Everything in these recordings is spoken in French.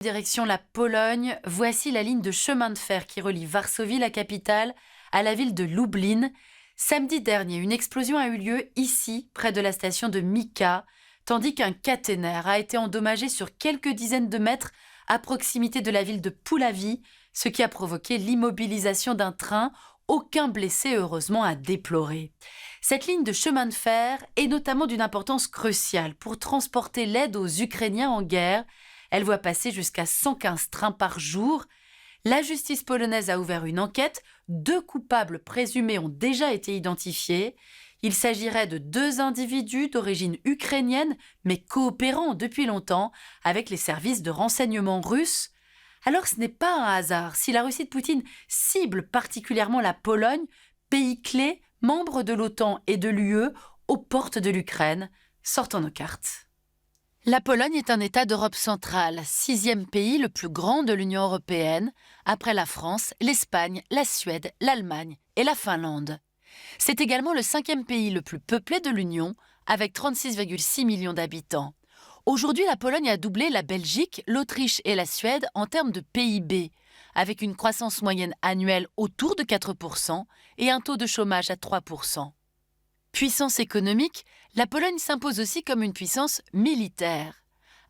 Direction la Pologne, voici la ligne de chemin de fer qui relie Varsovie, la capitale, à la ville de Lublin. Samedi dernier, une explosion a eu lieu ici, près de la station de Mika, tandis qu'un caténaire a été endommagé sur quelques dizaines de mètres à proximité de la ville de Puławy, ce qui a provoqué l'immobilisation d'un train, aucun blessé heureusement à déplorer. Cette ligne de chemin de fer est notamment d'une importance cruciale pour transporter l'aide aux Ukrainiens en guerre. Elle voit passer jusqu'à 115 trains par jour. La justice polonaise a ouvert une enquête. 2 coupables présumés ont déjà été identifiés. Il s'agirait de 2 individus d'origine ukrainienne, mais coopérant depuis longtemps avec les services de renseignement russes. Alors ce n'est pas un hasard si la Russie de Poutine cible particulièrement la Pologne, pays clé, membre de l'OTAN et de l'UE, aux portes de l'Ukraine. Sortons nos cartes. La Pologne est un État d'Europe centrale, 6e pays le plus grand de l'Union européenne, après la France, l'Espagne, la Suède, l'Allemagne et la Finlande. C'est également le 5e pays le plus peuplé de l'Union, avec 36,6 millions d'habitants. Aujourd'hui, la Pologne a doublé la Belgique, l'Autriche et la Suède en termes de PIB, avec une croissance moyenne annuelle autour de 4% et un taux de chômage à 3%. Puissance économique, la Pologne s'impose aussi comme une puissance militaire.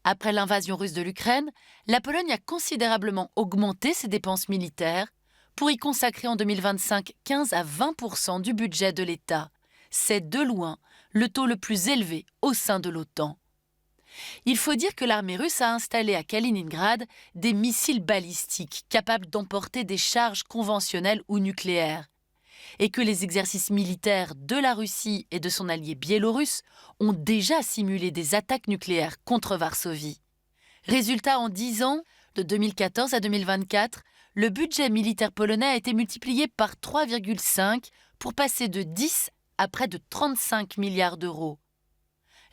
Après l'invasion russe de l'Ukraine, la Pologne a considérablement augmenté ses dépenses militaires pour y consacrer en 2025 15 à 20% du budget de l'État. C'est de loin le taux le plus élevé au sein de l'OTAN. Il faut dire que l'armée russe a installé à Kaliningrad des missiles balistiques capables d'emporter des charges conventionnelles ou nucléaires, et que les exercices militaires de la Russie et de son allié biélorusse ont déjà simulé des attaques nucléaires contre Varsovie. Résultat, en 10 ans, de 2014 à 2024, le budget militaire polonais a été multiplié par 3,5 pour passer de 10 à près de 35 milliards d'euros.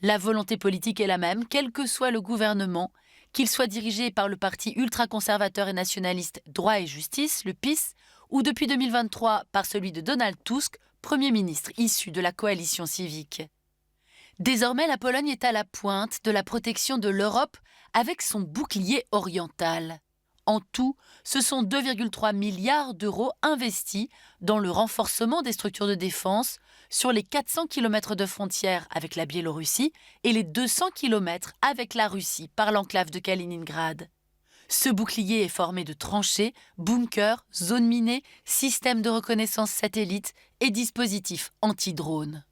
La volonté politique est la même, quel que soit le gouvernement, qu'il soit dirigé par le parti ultra-conservateur et nationaliste Droit et Justice, le PiS, ou depuis 2023 par celui de Donald Tusk, Premier ministre issu de la coalition civique. Désormais, la Pologne est à la pointe de la protection de l'Europe avec son bouclier oriental. En tout, ce sont 2,3 milliards d'euros investis dans le renforcement des structures de défense sur les 400 km de frontières avec la Biélorussie et les 200 km avec la Russie par l'enclave de Kaliningrad. Ce bouclier est formé de tranchées, bunkers, zones minées, systèmes de reconnaissance satellite et dispositifs anti-drones.